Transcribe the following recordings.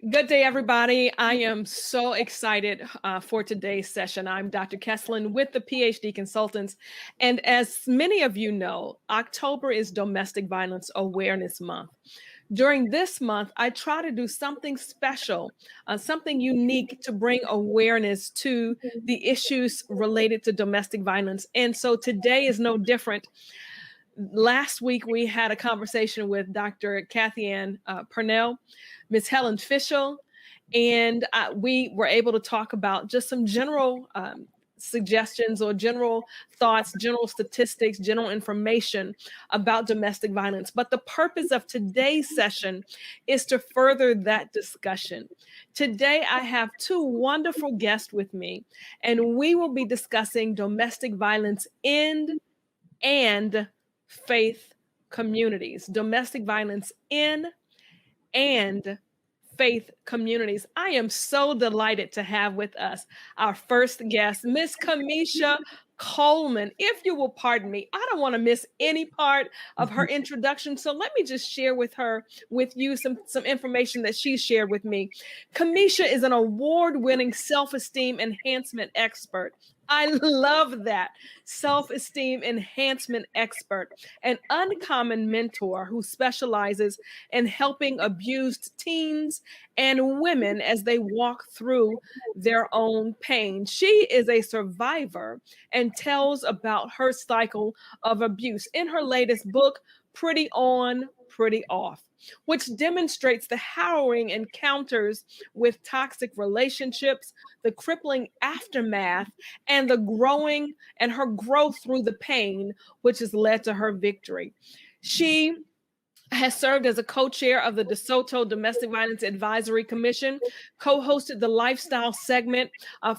Good day, everybody. I am so excited for today's session. I'm Dr. Kesslyn with the PhD Consultants. And as many of you know, October is Domestic Violence Awareness Month. During this month, I try to do something special, something unique to bring awareness to the issues related to domestic violence. And so today is no different. Last week, we had a conversation with Dr. Kathy Ann Purnell, Ms. Helen Fishel, and we were able to talk about just some general suggestions or general thoughts, general statistics, general information about domestic violence. But the purpose of today's session is to further that discussion. Today, I have two wonderful guests with me, and we will be discussing domestic violence in and faith communities, domestic violence in and faith communities. I am so delighted to have with us our first guest, Miss Kimesha Coleman. If you will pardon me, I don't want to miss any part of her introduction. So let me just share with you some information that she shared with me. Kimesha is an award-winning self-esteem enhancement expert. I love that. Self-esteem enhancement expert, an uncommon mentor who specializes in helping abused teens and women as they walk through their own pain. She is a survivor and tells about her cycle of abuse in her latest book, Pretty On, Pretty Off, which demonstrates the harrowing encounters with toxic relationships, the crippling aftermath, and her growth through the pain, which has led to her victory. She has served as a co-chair of the DeSoto Domestic Violence Advisory Commission, co-hosted the lifestyle segment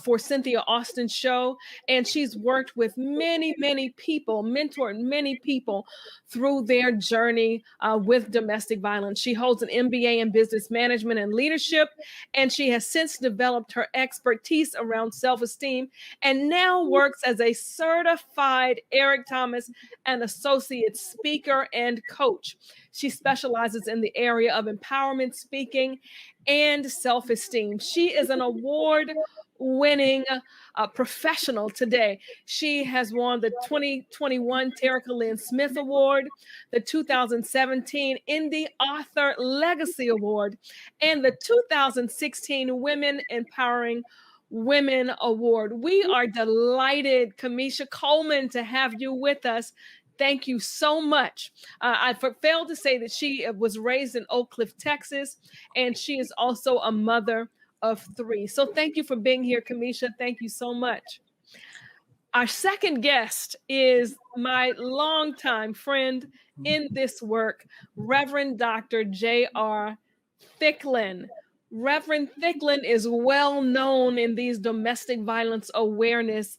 for Cynthia Austin's show, and she's worked with many people, mentored many people through their journey with domestic violence. She holds an MBA in business management and leadership, and she has since developed her expertise around self-esteem and now works as a certified Eric Thomas and associate speaker and coach. She specializes in the area of empowerment speaking and self-esteem. She is an award-winning professional today. She has won the 2021 Terica Lynn Smith Award, the 2017 Indie Author Legacy Award, and the 2016 Women Empowering Women Award. We are delighted, Kimesha Coleman, to have you with us. Thank you so much. I failed to say that she was raised in Oak Cliff, Texas, and she is also a mother of three. So thank you for being here, Kimesha. Thank you so much. Our second guest is my longtime friend in this work, Reverend Dr. J.R. Thicklin. Reverend Thicklin is well known in these domestic violence awareness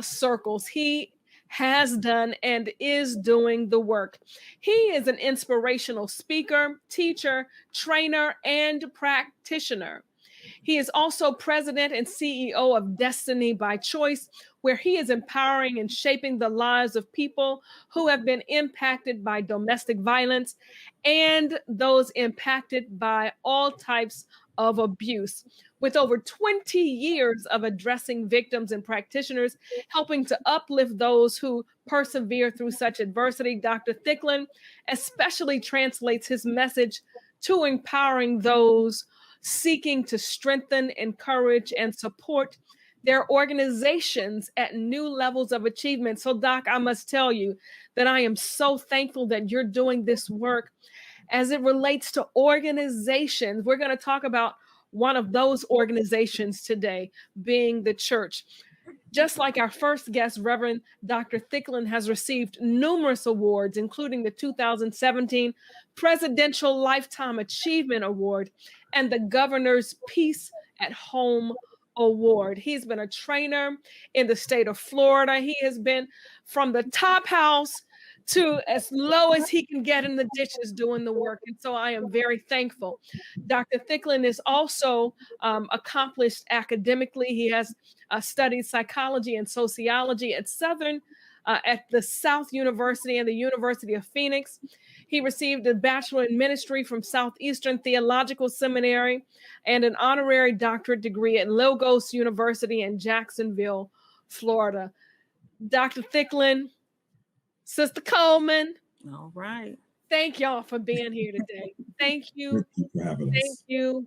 circles. He has done and is doing the work. He is an inspirational speaker, teacher, trainer, and practitioner. He is also president and CEO of Destiny by Choice, where he is empowering and shaping the lives of people who have been impacted by domestic violence and those impacted by all types of abuse. With over 20 years of addressing victims and practitioners, helping to uplift those who persevere through such adversity, Dr. Thicklin especially translates his message to empowering those seeking to strengthen, encourage, and support their organizations at new levels of achievement. So, Doc, I must tell you that I am so thankful that you're doing this work as it relates to organizations. We're going to talk about one of those organizations today, being the church. Just like our first guest, Reverend Dr. Thicklin has received numerous awards, including the 2017 Presidential Lifetime Achievement Award and the Governor's Peace at Home Award. He's been a trainer in the state of Florida. He has been from the top house to as low as he can get in the ditches doing the work. And so I am very thankful. Dr. Thicklin is also accomplished academically. He has studied psychology and sociology at Southern at the South University and the University of Phoenix. He received a bachelor in ministry from Southeastern Theological Seminary and an honorary doctorate degree at Logos University in Jacksonville, Florida. Dr. Thicklin, Sister Coleman. All right. Thank y'all for being here today. Thank you. Thank you for having Thank us. you.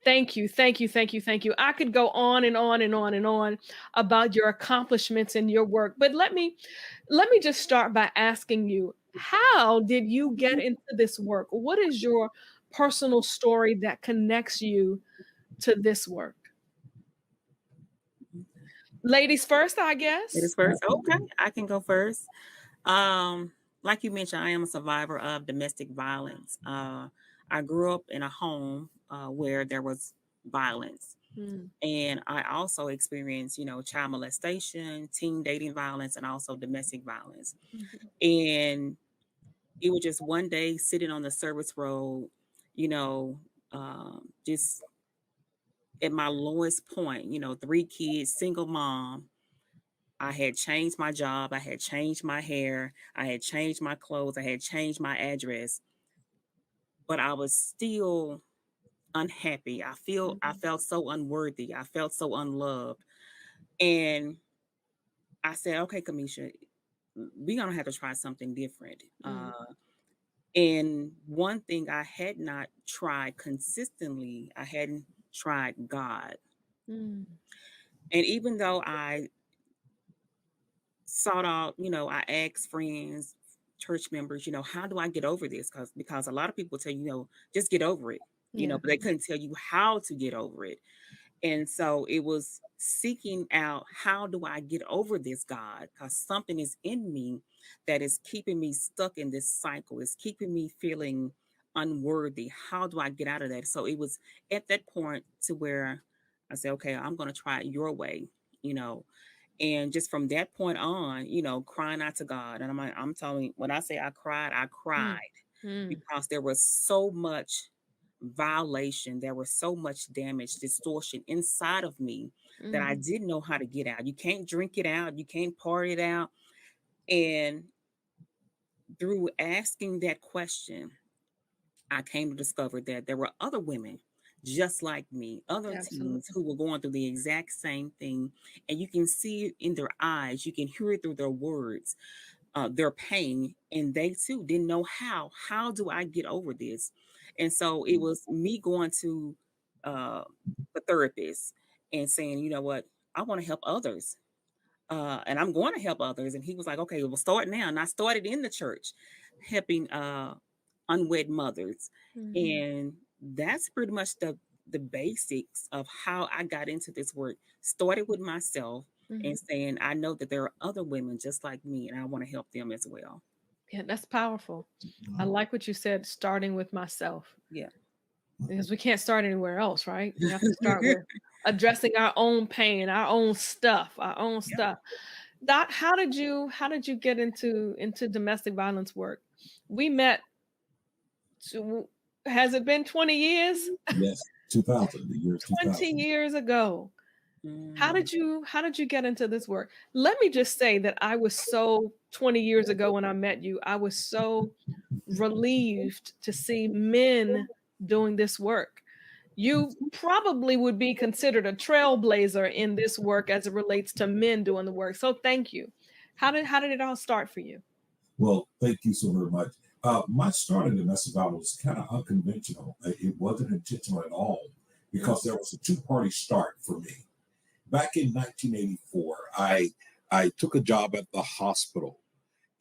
Thank you. Thank you. Thank you. Thank you. I could go on and on and on and on about your accomplishments and your work, but let me just start by asking you, how did you get into this work? What is your personal story that connects you to this work? Ladies first, I guess. Ladies first. Okay, I can go first. Like you mentioned, I am a survivor of domestic violence. I grew up in a home where there was violence. And I also experienced, child molestation, teen dating violence, and also domestic violence. And it was just one day sitting on the service road, just at my lowest point, 3 kids, single mom. I had changed my job. I had changed my hair. I had changed my clothes. I had changed my address. But I was still unhappy. I felt so unworthy. I felt so unloved. And I said, okay, Kimesha, we're going to have to try something different. And one thing I had not tried consistently, I hadn't tried God. And even though I sought out, I asked friends, church members, how do I get over this? Because a lot of people tell you, just get over it, but they couldn't tell you how to get over it. And so it was seeking out, how do I get over this, God? Because something is in me that is keeping me stuck in this cycle. It's keeping me feeling unworthy. How do I get out of that? So it was at that point to where I said, okay, I'm going to try it your way, And just from that point on, crying out to God. And I'm telling you, when I say I cried because there was so much violation. There was so much damage, distortion inside of me that I didn't know how to get out. You can't drink it out. You can't party it out. And through asking that question, I came to discover that there were other women just like me, other teens who were going through the exact same thing. And you can see it in their eyes. You can hear it through their words, their pain. And they too didn't know how. How do I get over this? And so it was me going to the therapist and saying, you know what, I want to help others. And I'm going to help others. And he was like, okay, we'll start now. And I started in the church helping unwed mothers. And that's pretty much the basics of how I got into this work. Started with myself and saying, I know that there are other women just like me, and I want to help them as well. Yeah, that's powerful. I like what you said, starting with myself. Yeah. Because we can't start anywhere else, right? We have to start with addressing our own pain, our own stuff. Doc, how did you get into domestic violence work? We met, has it been 20 years? Yes, 2000, the year 2000. 20 years ago. How did you get into this work? Let me just say that I was so 20 years ago when I met you, I was so relieved to see men doing this work. You probably would be considered a trailblazer in this work as it relates to men doing the work. So thank you. How did it all start for you? Well, thank you so very much. My start in domestic violence was kind of unconventional. It wasn't intentional at all because there was a two-party start for me. Back in 1984, I took a job at the hospital.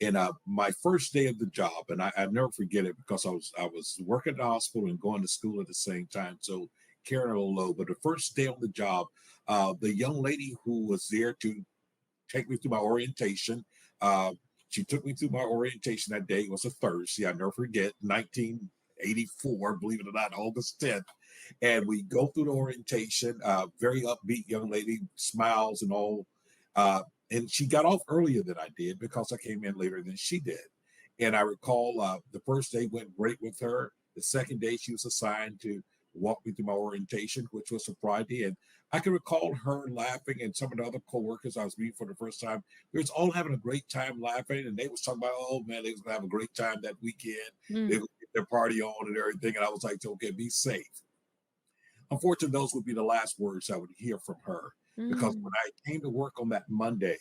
And my first day of the job, and I never forget it because I was working at the hospital and going to school at the same time, so carrying a little load. But the first day on the job, the young lady who was there to take me through my orientation, she took me through my orientation that day. It was a Thursday, I never forget, 1984, believe it or not, August 10th. And we go through the orientation, very upbeat young lady, smiles and all. And she got off earlier than I did because I came in later than she did. And I recall the first day went great with her. The second day she was assigned to walked me through my orientation, which was a Friday. And I can recall her laughing, and some of the other coworkers I was meeting for the first time. We was all having a great time laughing, and they was talking about, oh man, they was gonna have a great time that weekend. They would get their party on and everything. And I was like, okay, be safe. Unfortunately, those would be the last words I would hear from her, because when I came to work on that Monday,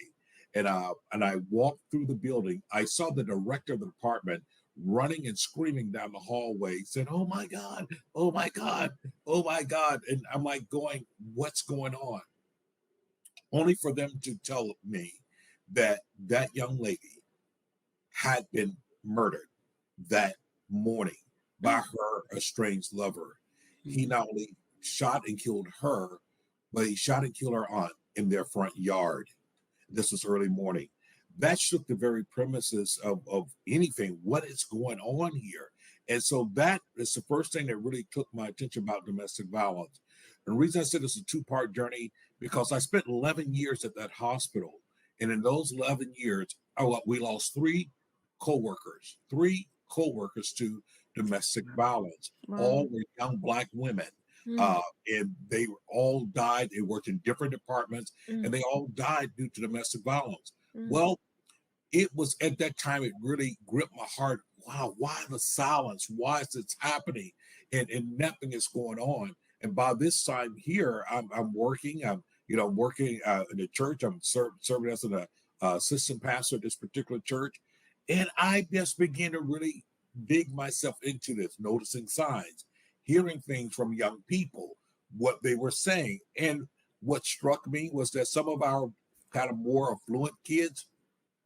and I walked through the building, I saw the director of the department running and screaming down the hallway, said, "Oh my God, oh my God, oh my God." And I'm like going, what's going on? Only for them to tell me that that young lady had been murdered that morning by her estranged lover. He not only shot and killed her, but he shot and killed her aunt in their front yard. This was early morning. That shook the very premises of anything. What is going on here? And so that is the first thing that really took my attention about domestic violence. And the reason I said it's a two-part journey, because I spent 11 years at that hospital. And in those 11 years, we lost three co-workers to domestic violence. All were young Black women. And they all died. They worked in different departments, and they all died due to domestic violence. Well, it was at that time, it really gripped my heart. Wow, why the silence? Why is this happening? And nothing is going on. And by this time here, I'm working. I'm working in the church. I'm serving as an assistant pastor at this particular church, and I just began to really dig myself into this, noticing signs, hearing things from young people, what they were saying. And what struck me was that some of our kind of more affluent kids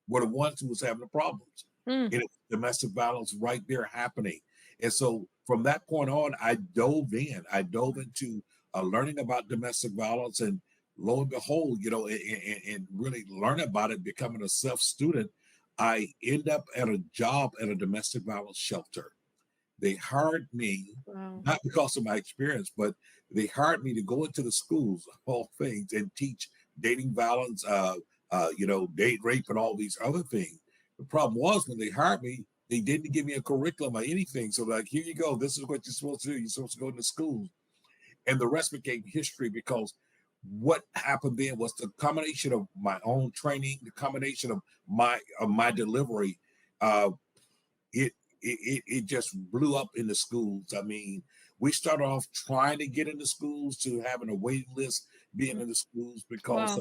were the ones who was having the problems. And it was domestic violence right there happening. And so from that point on, I dove into learning about domestic violence, and lo and behold, and really learn about it, becoming a self-student, I end up at a job at a domestic violence shelter. They hired me, not because of my experience, but they hired me to go into the schools, of all things, and teach dating violence, date rape, and all these other things. The problem was, when they hired me, they didn't give me a curriculum or anything. So like, here you go. This is what you're supposed to do. You're supposed to go into schools. And the rest became history, because what happened then was the combination of my own training, the combination of my delivery, it just blew up in the schools. I mean, we started off trying to get into schools, to having a waiting list being in the schools, because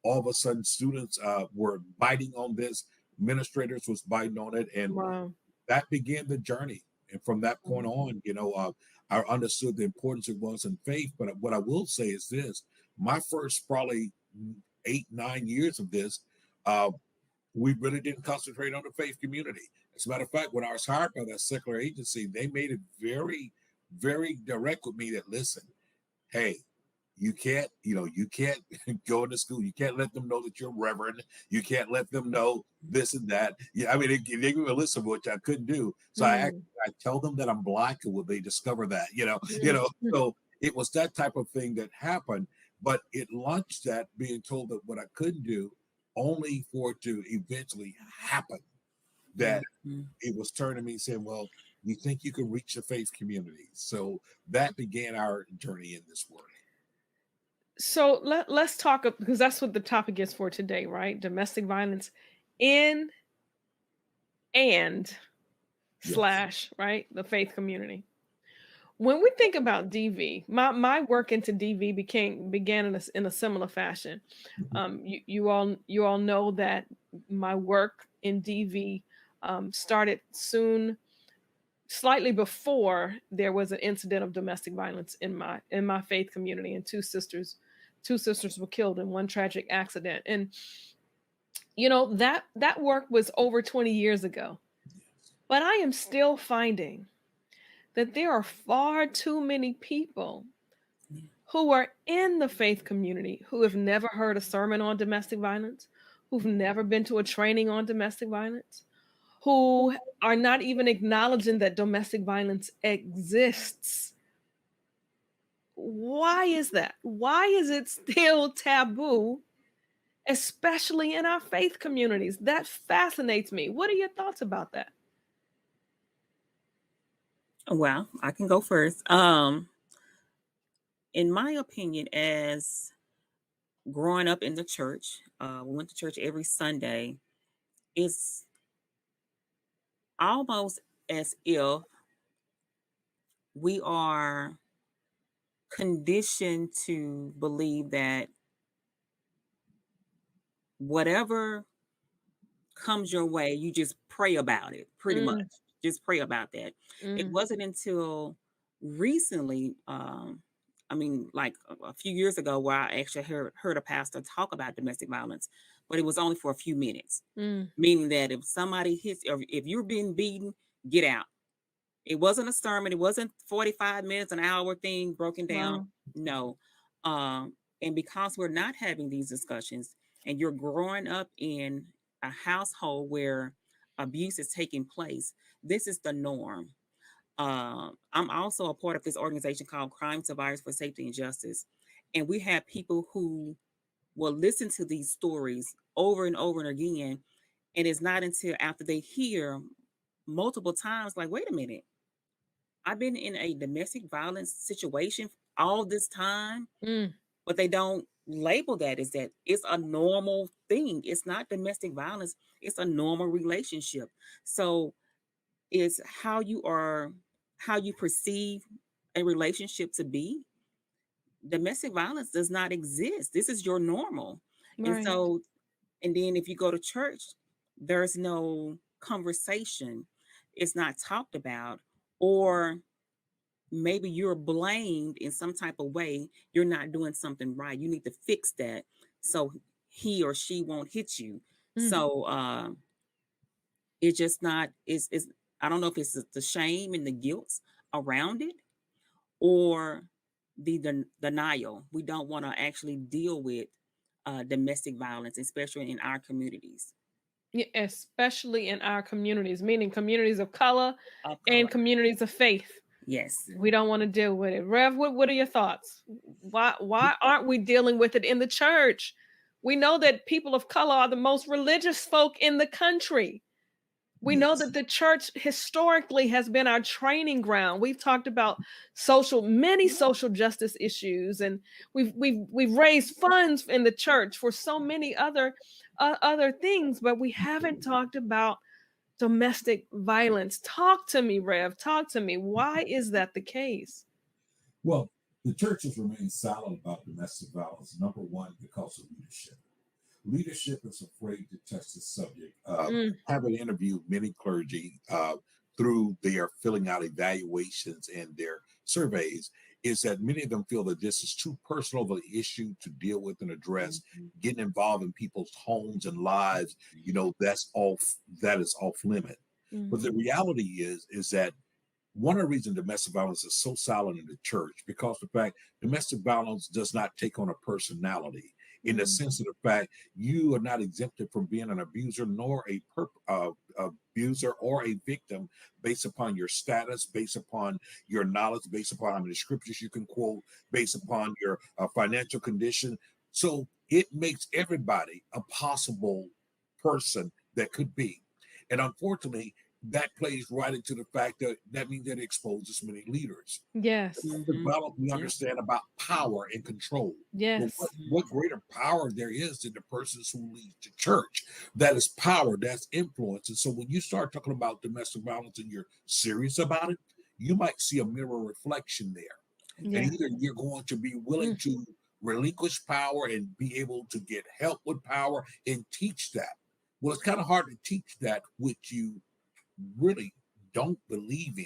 all of a sudden students were biting on this, administrators was biting on it, and that began the journey. And from that point on, I understood the importance it was in faith. But what I will say is this: my first probably 8-9 years of this, we really didn't concentrate on the faith community. As a matter of fact, when I was hired by that secular agency, they made it very, very direct with me that, listen, hey, you can't go into school. You can't let them know that you're reverend. You can't let them know this and that. Yeah, I mean, they gave me a list of which I couldn't do. So I tell them that I'm Black, and will they discover that? So it was that type of thing that happened. But it launched that, being told that what I couldn't do, only for it to eventually happen, that it was turning me saying, well, you think you can reach the faith community? So that began our journey in this work. So let's talk, because that's what the topic is for today, right? Domestic violence in and / right, the faith community. When we think about DV, my work into DV began in a similar fashion. You all know that my work in DV started soon, slightly before there was an incident of domestic violence in my faith community, and two sisters were killed in one tragic accident. And that work was over 20 years ago. But I am still finding that there are far too many people who are in the faith community who have never heard a sermon on domestic violence, who've never been to a training on domestic violence, who are not even acknowledging that domestic violence exists. Why is that? Why is it still taboo, especially in our faith communities? That fascinates me. What are your thoughts about that? Well, I can go first. in my opinion, as growing up in the church, we went to church every Sunday. It's almost as if we are conditioned to believe that whatever comes your way, you just pray about it, pretty much. Mm, Just pray about that. It mm, wasn't until recently, I mean, like a few years ago, where I actually heard a pastor talk about domestic violence, but it was only for a few minutes, mm. meaning that if somebody hits, or if you're being beaten, get out. It wasn't a sermon. It wasn't 45 minutes, an hour thing broken down. Wow. No. And because we're not having these discussions, and you're growing up in a household where abuse is taking place, this is the norm. I'm also a part of this organization called Crime Survivors for Safety and Justice. And we have people who will listen to these stories over and over and again. And it's not until after they hear multiple times, like, wait a minute, I've been in a domestic violence situation all this time, Mm, but they don't label that as that. It's a normal thing. It's not domestic violence, it's a normal relationship. So it's how you perceive a relationship to be. Domestic violence does not exist. This is your normal. And right. so, and then if you go to church, there's no conversation. It's not talked about, or maybe you're blamed in some type of way. You're not doing something right. You need to fix that so he or she won't hit you. Mm, So it's just not, it's I don't know if it's the shame and the guilt around it, or the denial. We don't want to actually deal with domestic violence, especially in our communities yeah, especially in our communities, meaning communities of color of and color. communities of faith. Yes. We don't want to deal with it. Rev, what are your thoughts? Why aren't we dealing with it in the church? We know that people of color are the most religious folk in the country. We know Yes. that the church historically has been our training ground. We've talked about many social justice issues, and we've raised funds in the church for so many other things, but we haven't talked about domestic violence. Talk to me, Rev. Talk to me. Why is that the case? Well, the church has remained silent about domestic violence, number one, because of leadership. Leadership is afraid to touch the subject. Mm, Having interviewed many clergy through their filling out evaluations and their surveys, is that many of them feel that this is too personal of an issue to deal with and address. Getting involved in people's homes and lives, that is off limit. But the mhm, reality is that one of the reasons domestic violence is so silent in the church, because the fact domestic violence does not take on a personality, in the mm, sense of the fact you are not exempted from being an abuser, nor a abuser or a victim, based upon your status, based upon your knowledge, based upon how many scriptures you can quote, based upon your financial condition. So it makes everybody a possible person that could be. And unfortunately, that plays right into the fact that that means that it exposes many leaders. yes. Mm-hmm. Develop, we Yep. understand about power and control. Well, what, Yes. what greater power there is than the persons who lead the church? That is power, that's influence. And so when you start talking about domestic violence and you're serious about it, you might see a mirror reflection there. And Yeah. either you're going to be willing Mm, to relinquish power and be able to get help with power and teach that. Well, it's kind of hard to teach that which you really don't believe in.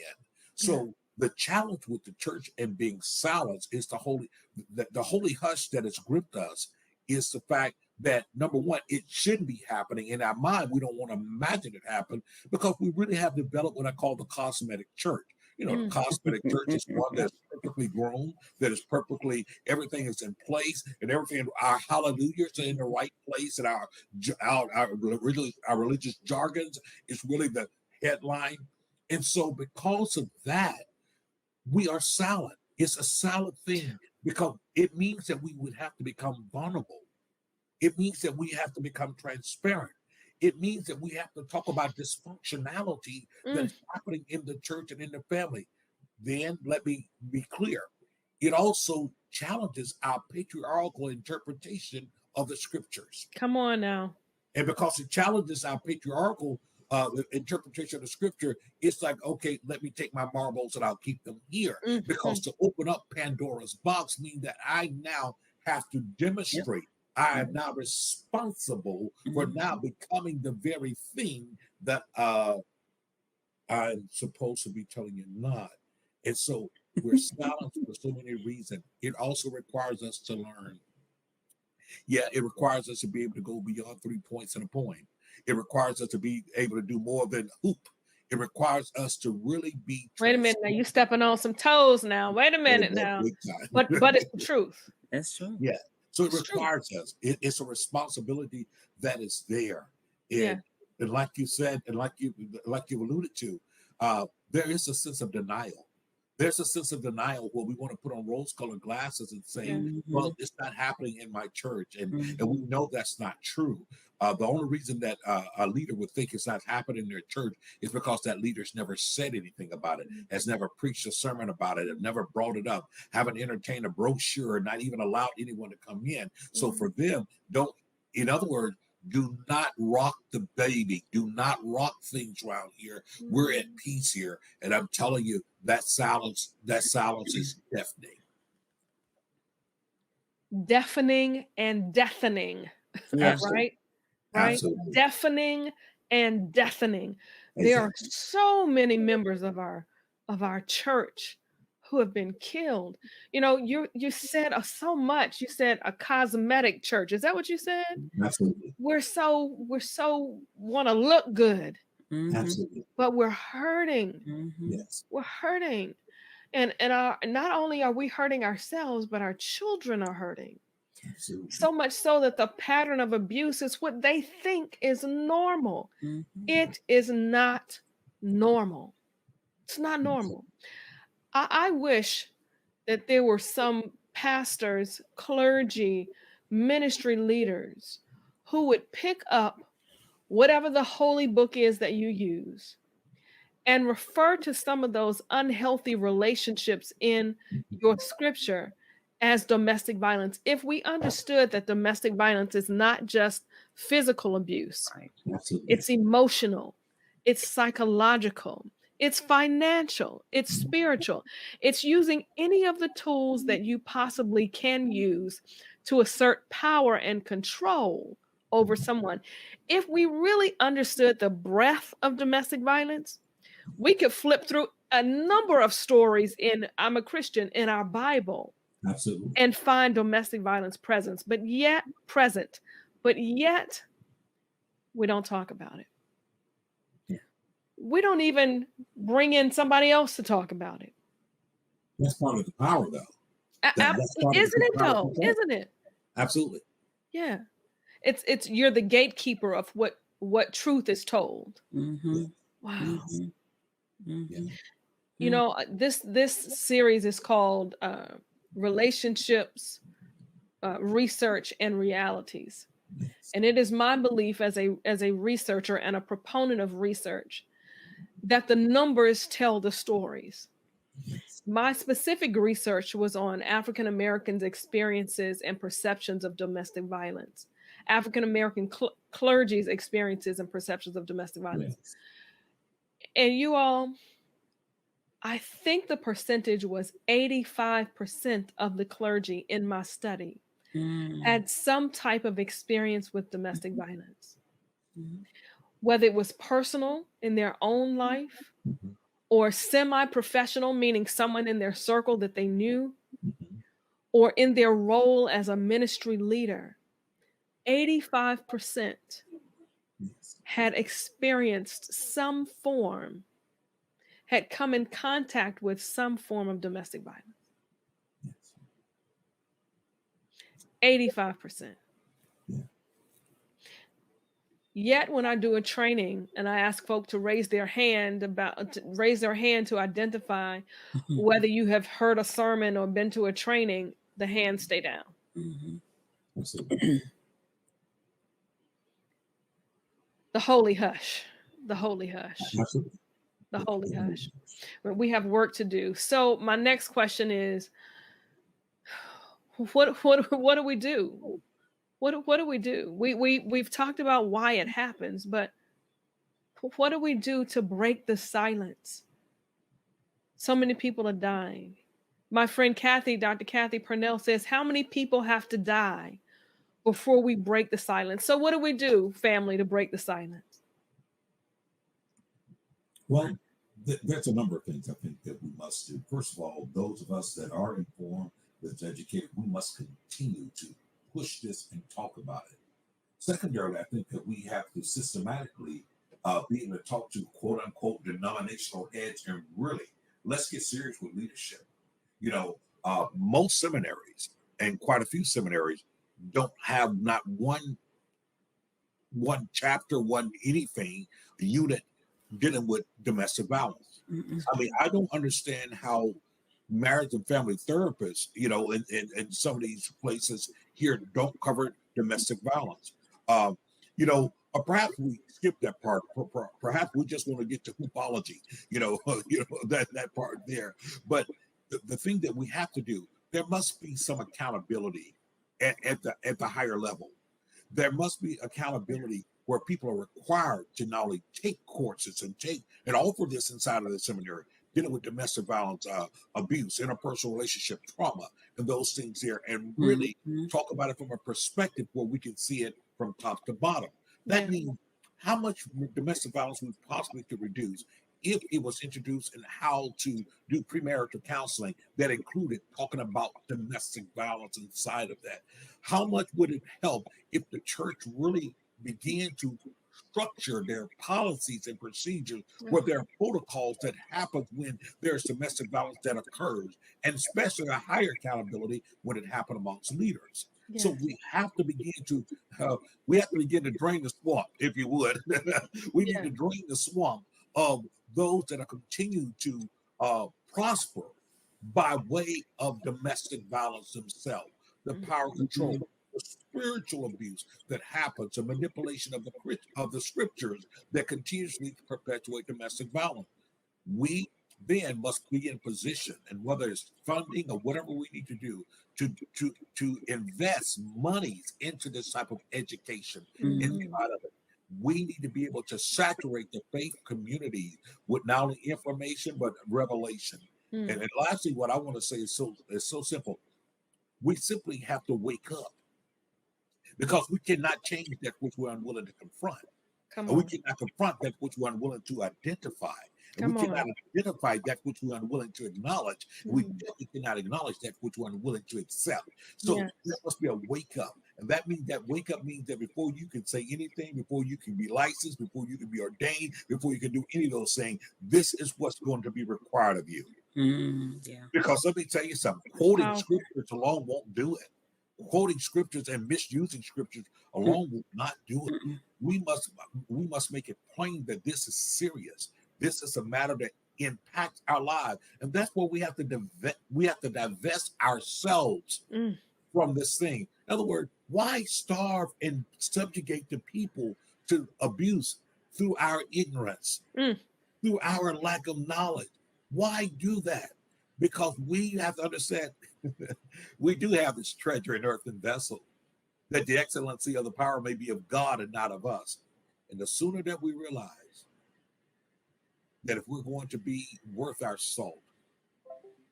yeah. So the challenge with the church and being silenced is the holy hush that has gripped us, is the fact that number one, it shouldn't be happening. In our mind, we don't want to imagine it happen, because we really have developed what I call the cosmetic church. You know, the Mm, cosmetic church is one that's perfectly grown, that is perfectly, everything is in place, and everything, our hallelujahs are in the right place, and our religious jargons is really the headline. And so, because of that, we are silent. It's a silent thing, because it means that we would have to become vulnerable. It means that we have to become transparent. It means that we have to talk about dysfunctionality mm, that's happening in the church and in the family. Then let me be clear. It also challenges our patriarchal interpretation of the scriptures. Come on now. And because it challenges our patriarchal interpretation of the scripture, it's like, okay, let me take my marbles and I'll keep them here. Mm-hmm. Because to open up Pandora's box means that I now have to demonstrate I am now responsible for now becoming the very thing that I'm supposed to be telling you not. And so we're silenced for so many reasons. It also requires us to learn. Yeah, it requires us to be able to go beyond 3 points in a poem. It requires us to be able to do more than hoop. It requires us to really be. Wait a minute, now you're stepping on some toes now. Wait a minute now. But it's the truth. That's true. Yeah. So it requires us. It's a responsibility that is there. And like you said, and like you alluded to, there is a sense of denial. There's a sense of denial where we want to put on rose-colored glasses and say, well, it's not happening in my church. And we know that's not true. The only reason that a leader would think it's not happening in their church is because that leader's never said anything about it, has never preached a sermon about it, have never brought it up, haven't entertained a brochure, not even allowed anyone to come in. So for them, in other words, do not rock the baby. Do not rock things around here. We're at peace here. And I'm telling you, that silence is deafening. Deafening and deafening. Yeah. Right? Absolutely. Deafening and deafening. There are so many members of our church who have been killed. You know, you said so much. You said a cosmetic church. Is that what you said? Absolutely. We're so want to look good. Absolutely. But we're hurting. Yes. We're hurting. And not only are we hurting ourselves, but our children are hurting. Absolutely. So much so that the pattern of abuse is what they think is normal. It is not normal. It's not normal. I wish that there were some pastors, clergy, ministry leaders who would pick up whatever the holy book is that you use and refer to some of those unhealthy relationships in your scripture as domestic violence. If we understood that domestic violence is not just physical abuse, it's emotional, it's psychological, it's financial, it's spiritual, it's using any of the tools that you possibly can use to assert power and control over someone. If we really understood the breadth of domestic violence, we could flip through a number of stories in I'm a Christian in our Bible. Absolutely. And find domestic violence present, but yet we don't talk about it. We don't even bring in somebody else to talk about it. That's part of the power, though. Isn't it though? Isn't it? Absolutely. Yeah. It's you're the gatekeeper of what truth is told. Wow. You know, this series is called Relationships, Research, and Realities. And it is my belief as a researcher and a proponent of research that the numbers tell the stories. My specific research was on African Americans' experiences and perceptions of domestic violence, African American clergy's experiences and perceptions of domestic violence. And you all, I think the percentage was 85% of the clergy in my study had some type of experience with domestic violence, whether it was personal in their own life or semi-professional, meaning someone in their circle that they knew, or in their role as a ministry leader. 85% had experienced some form, had come in contact with some form of domestic violence. 85%. Yet when I do a training and I ask folk to raise their hand to identify whether you have heard a sermon or been to a training, the hands stay down. The holy hush. The holy hush. The holy hush. We have work to do. So my next question is, what do we do? What do we do? We've talked about why it happens, but what do we do to break the silence? So many people are dying. My friend Kathy, Dr. Kathy Purnell says, how many people have to die before we break the silence? So what do we do, family, to break the silence? Well, there's a number of things I think that we must do. First of all, those of us that are informed, that's educated, we must continue to push this and talk about it. Secondarily, I think that we have to systematically be able to talk to quote unquote denominational heads and really let's get serious with leadership. You know, most seminaries and quite a few seminaries don't have not one chapter, one anything unit dealing with domestic violence. Mm-mm. I mean, I don't understand how marriage and family therapists, you know, in some of these places here don't cover domestic violence. You know, or perhaps we skip that part. Perhaps we just want to get to hoopology, you know, that part there. But the thing that we have to do, there must be some accountability at the higher level. There must be accountability where people are required to not only take courses and offer this inside of the seminary, dealing with domestic violence, abuse, interpersonal relationship trauma, and those things there, and really talk about it from a perspective where we can see it from top to bottom. That means how much domestic violence we possibly could reduce if it was introduced and how to do premarital counseling that included talking about domestic violence inside of that. How much would it help if the church really began to structure their policies and procedures where there are protocols that happen when there's domestic violence that occurs, and especially a higher accountability when it happens amongst leaders. Yes. So we have to begin to drain the swamp, if you would. We need to drain the swamp of those that are continuing to prosper by way of domestic violence themselves, the power control, the spiritual abuse that happens, the manipulation of the scriptures that continuously perpetuate domestic violence. We then must be in position, and whether it's funding or whatever we need to do to invest monies into this type of education inside of it. We need to be able to saturate the faith community with not only information but revelation. And lastly, what I want to say is so simple. We simply have to wake up, because we cannot change that which we're unwilling to confront. We cannot confront that which we're unwilling to identify. And we cannot identify that which we're unwilling to acknowledge. We definitely cannot acknowledge that which we're unwilling to accept. So there must be a wake up. And that means that wake up means that before you can say anything, before you can be licensed, before you can be ordained, before you can do any of those things, this is what's going to be required of you. Because let me tell you something, quoting scriptures alone won't do it. Quoting scriptures and misusing scriptures alone will not do it. We must make it plain that this is serious. This is a matter that impacts our lives, and that's what we have to divest ourselves from this thing. In other words, why starve and subjugate the people to abuse through our ignorance, through our lack of knowledge? Why do that? Because we have to understand we do have this treasure in earthen vessel, that the excellency of the power may be of God and not of us. And the sooner that we realize that if we're going to be worth our salt,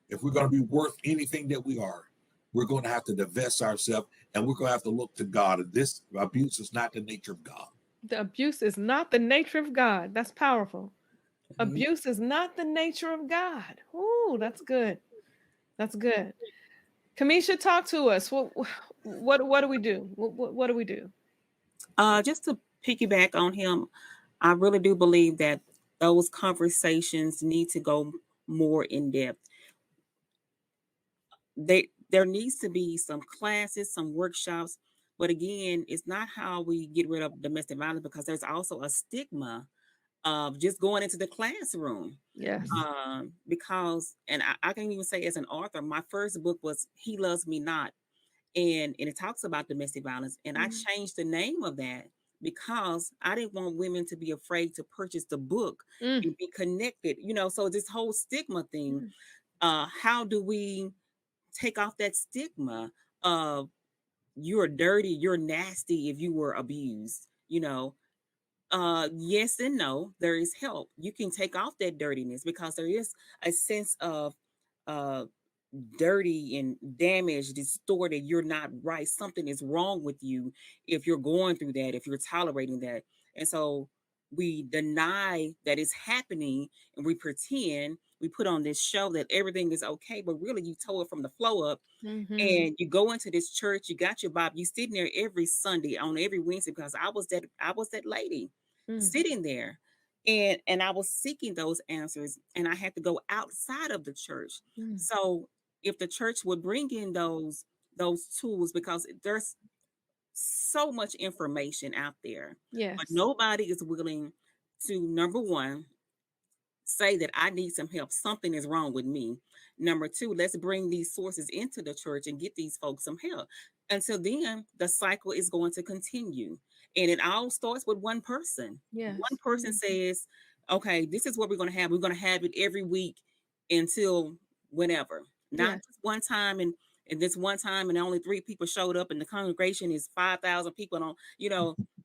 if we're going to be worth anything that we are, we're going to have to divest ourselves, and we're going to have to look to God. And this abuse is not the nature of God. The abuse is not the nature of God. That's powerful. Abuse is not the nature of God. Ooh, that's good. That's good. Kimesha, talk to us. What do we do? What do we do? Just to piggyback on him, I really do believe that those conversations need to go more in depth. There needs to be some classes, some workshops, but again, it's not how we get rid of domestic violence, because there's also a stigma of just going into the classroom. Yes. Because, and I can even say as an author, my first book was He Loves Me Not. And it talks about domestic violence. And I changed the name of that because I didn't want women to be afraid to purchase the book and be connected. So this whole stigma thing, how do we take off that stigma of you're dirty, you're nasty if you were abused, yes and no. There is help. You can take off that dirtiness because there is a sense of uh dirty and damaged, distorted. You're not right. Something is wrong with you if you're going through that, if you're tolerating that. And so we deny that it's happening, and we pretend, we put on this show that everything is okay, but really you tore it from the flow up. And you go into this church, you got your Bible, you sitting there every Sunday, on every Wednesday, because I was that lady sitting there, and I was seeking those answers, and I had to go outside of the church. So if the church would bring in those tools, because there's so much information out there, but Yes. nobody is willing to, number one, say that I need some help. Something is wrong with me. Number two, let's bring these sources into the church and get these folks some help. Until then, the cycle is going to continue. And it all starts with one person. Yes. One person says, okay, this is what we're going to have. We're going to have it every week until whenever. Not just one time, and this one time and only 3 people showed up and the congregation is 5,000 people on,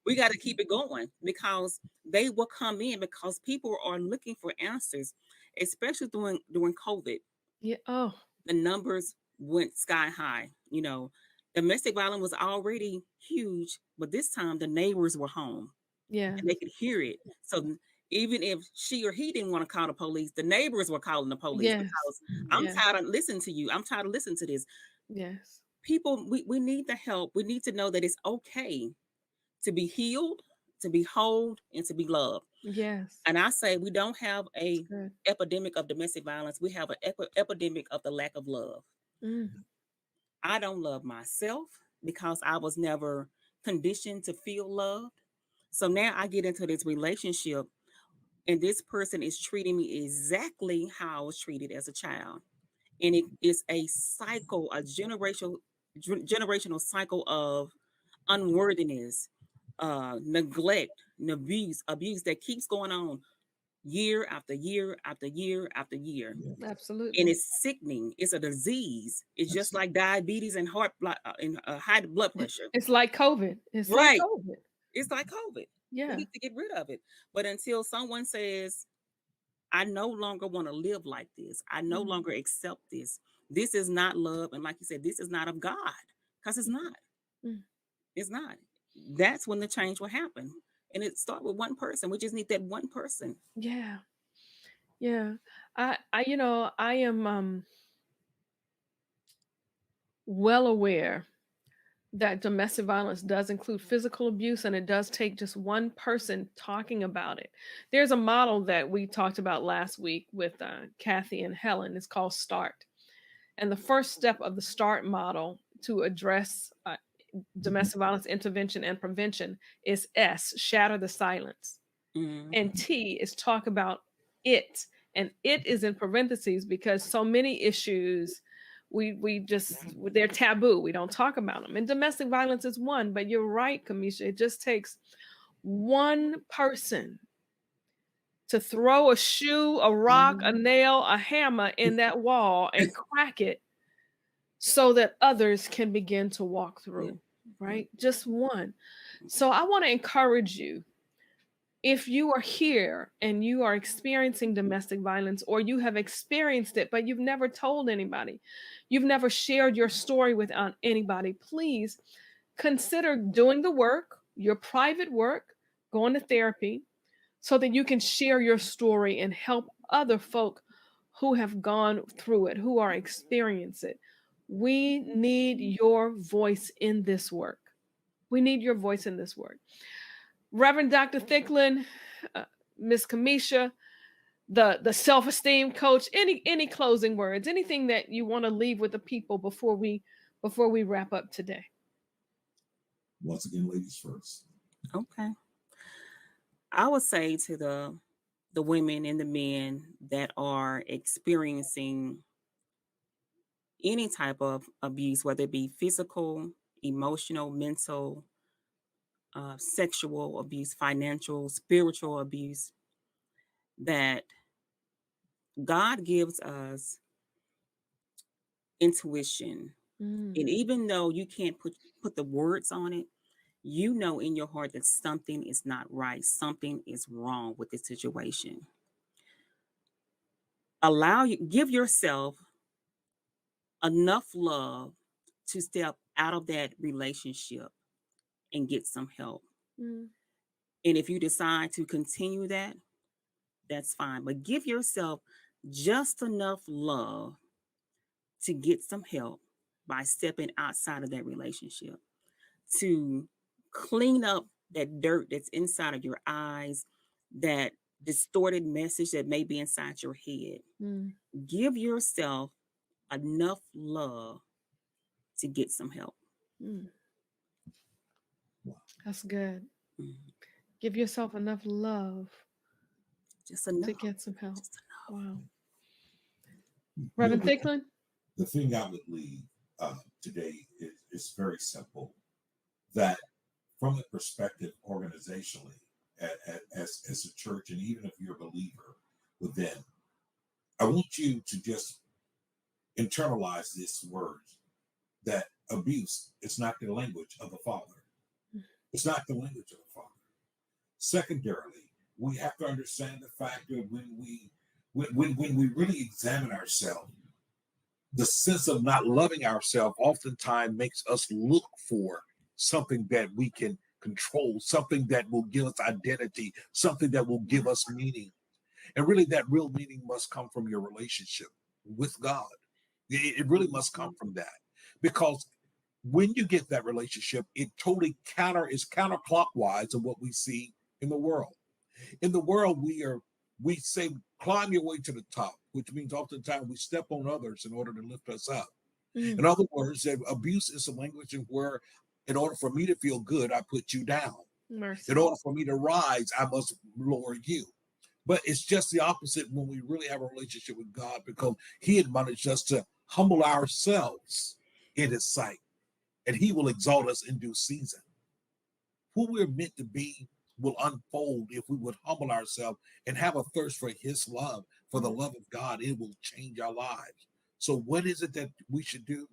we got to keep it going, because they will come in, because people are looking for answers, especially during COVID. Yeah. Oh, The numbers went sky high. Domestic violence was already huge, but this time the neighbors were home. yeah. And they could hear it. So even if she or he didn't want to call the police, the neighbors were calling the police, Yes. because I'm tired of listening to you. I'm tired of listening to this. Yes. People, we need the help. We need to know that it's okay to be healed, to be whole, and to be loved. Yes. And I say we don't have a epidemic of domestic violence. We have an epidemic of the lack of love. I don't love myself because I was never conditioned to feel loved. So now I get into this relationship, and this person is treating me exactly how I was treated as a child. And it is a cycle, a generational cycle of unworthiness, neglect, and abuse that keeps going on year after year after year after year. Absolutely. And it's sickening. It's a disease. It's just like diabetes and high blood pressure. It's like COVID. It's Right. like COVID. It's like COVID. Yeah. We need to get rid of it. But until someone says, I no longer want to live like this, I no longer accept this. This is not love. And like you said, this is not of God, because it's not. It's not. That's when the change will happen. And it starts with one person. We just need that one person. Yeah. Yeah. I am well aware that domestic violence does include physical abuse, and it does take just one person talking about it. There's a model that we talked about last week with Kathy and Helen. It's called START. And the first step of the START model to address domestic violence intervention and prevention is S, shatter the silence. And T is talk about it. And it is in parentheses because so many issues we just, they're taboo. We don't talk about them. And domestic violence is one, but you're right, Kimesha. It just takes one person to throw a shoe, a rock, a nail, a hammer in that wall and crack it so that others can begin to walk through, right? Just one. So I want to encourage you. If you are here and you are experiencing domestic violence, or you have experienced it, but you've never told anybody, you've never shared your story with anybody, please consider doing the work, your private work, going to therapy, so that you can share your story and help other folk who have gone through it, who are experiencing it. We need your voice in this work. We need your voice in this work. Reverend Dr. Thicklin, Miss Kimesha, the self-esteem coach, any closing words, anything that you want to leave with the people before we wrap up today? Once again, ladies first. Okay. I would say to the women and the men that are experiencing any type of abuse, whether it be physical, emotional, mental, sexual abuse, financial, spiritual abuse, that God gives us intuition. Mm. And even though you can't put the words on it, you know in your heart that something is not right, something is wrong with the situation. Give yourself enough love to step out of that relationship and get some help. Mm. And if you decide to continue that, that's fine. But give yourself just enough love to get some help by stepping outside of that relationship, to clean up that dirt that's inside of your eyes, that distorted message that may be inside your head. Mm. Give yourself enough love to get some help. Mm. That's good. Mhm. Give yourself enough love Just enough. to get some help. Just enough. Wow. You Reverend know, Thicklin? the thing I would leave today is very simple. That from the perspective organizationally, as a church, and even if you're a believer within, I want you to just internalize this word that abuse is not the language of the Father. It's not the language of the Father. Secondarily, we have to understand the fact that when we really examine ourselves, The sense of not loving ourselves oftentimes makes us look for something that we can control, something that will give us identity, something that will give us meaning. And really, that real meaning must come from your relationship with God. It really must come from that. Because when you get that relationship, it totally is counterclockwise of what we see in the world. In the world, we say climb your way to the top, which means oftentimes we step on others in order to lift us up. Mm. In other words, that abuse is a language in where, in order for me to feel good, I put you down. Mercy. In order for me to rise, I must lower you. But it's just the opposite when we really have a relationship with God, because He admonished us to humble ourselves in His sight, and He will exalt us in due season. Who we're meant to be will unfold if we would humble ourselves and have a thirst for His love, for the love of God. It will change our lives. So, what is it that we should do?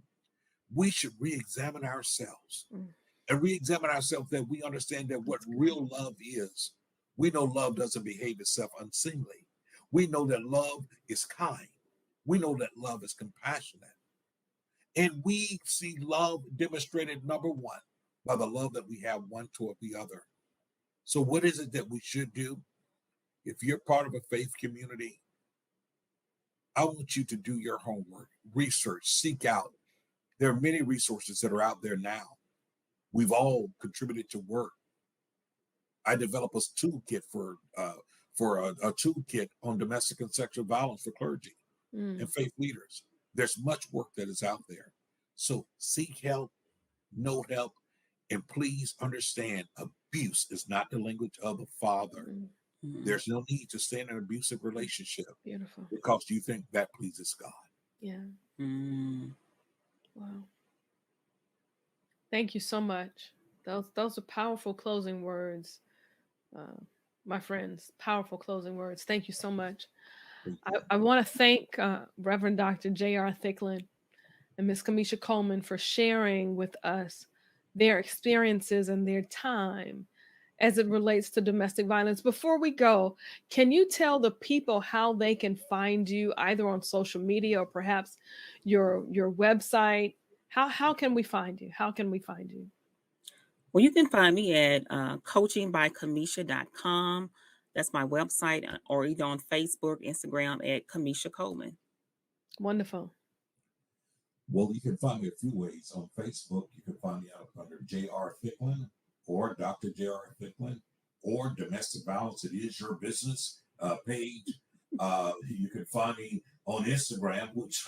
We should re-examine ourselves Mm. and re-examine ourselves, that we understand that what real love is. We know love doesn't behave itself unseemly. We know that love is kind. We know that love is compassionate. And we see love demonstrated, number one, by the love that we have one toward the other. So, what is it that we should do? If you're part of a faith community, I want you to do your homework, research, seek out. There are many resources that are out there now. We've all contributed to work. I developed a toolkit for a toolkit on domestic and sexual violence for clergy and faith leaders. There's much work that is out there. So seek help, know help, and please understand abuse is not the language of the Father. Mhm. There's no need to stay in an abusive relationship Beautiful. because you think that pleases God. Yeah. Mm. Wow. Thank you so much. Those are powerful closing words, my friends. Powerful closing words. Thank you so much. I want to thank Reverend Dr. J.R. Thicklin and Miss Kimesha Coleman for sharing with us their experiences and their time as it relates to domestic violence. Before we go, can you tell the people how they can find you either on social media or perhaps your website? How can we find you? How can we find you? Well, you can find me at coachingbykamesha.com. That's my website, or either on Facebook, Instagram at Kimesha Coleman. Wonderful. Well, you can find me a few ways. On Facebook, you can find me out under J.R. Thicklin or Dr. J.R. Thicklin, or Domestic Violence, It Is Your Business page. You can find me on Instagram, which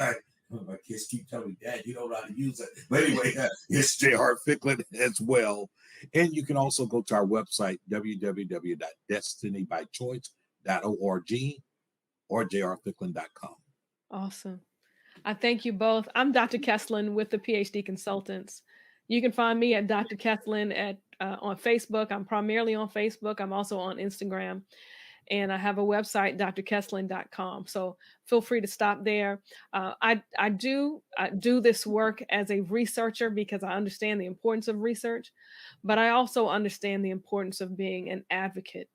my kids keep telling me, Dad, you don't know how to use it. But anyway, It's J.R. Thicklin as well. And you can also go to our website, www.destinybychoice.org or jrthicklin.com. Awesome. I thank you both. I'm Dr. Kesslyn with the PhD Consultants. You can find me at Dr. Kesslyn on Facebook. I'm primarily on Facebook. I'm also on Instagram. And I have a website, drkesslin.com. So feel free to stop there. I do this work as a researcher because I understand the importance of research, but I also understand the importance of being an advocate,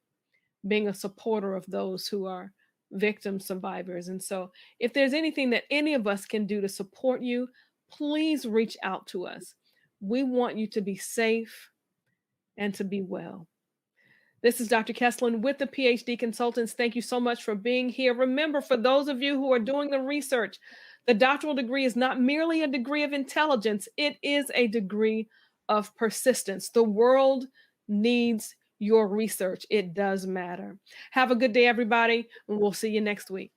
being a supporter of those who are victim survivors. And so if there's anything that any of us can do to support you, please reach out to us. We want you to be safe and to be well. This is Dr. Kesslyn with the PhD Consultants. Thank you so much for being here. Remember, for those of you who are doing the research, the doctoral degree is not merely a degree of intelligence, it is a degree of persistence. The world needs your research. It does matter. Have a good day, everybody, and we'll see you next week.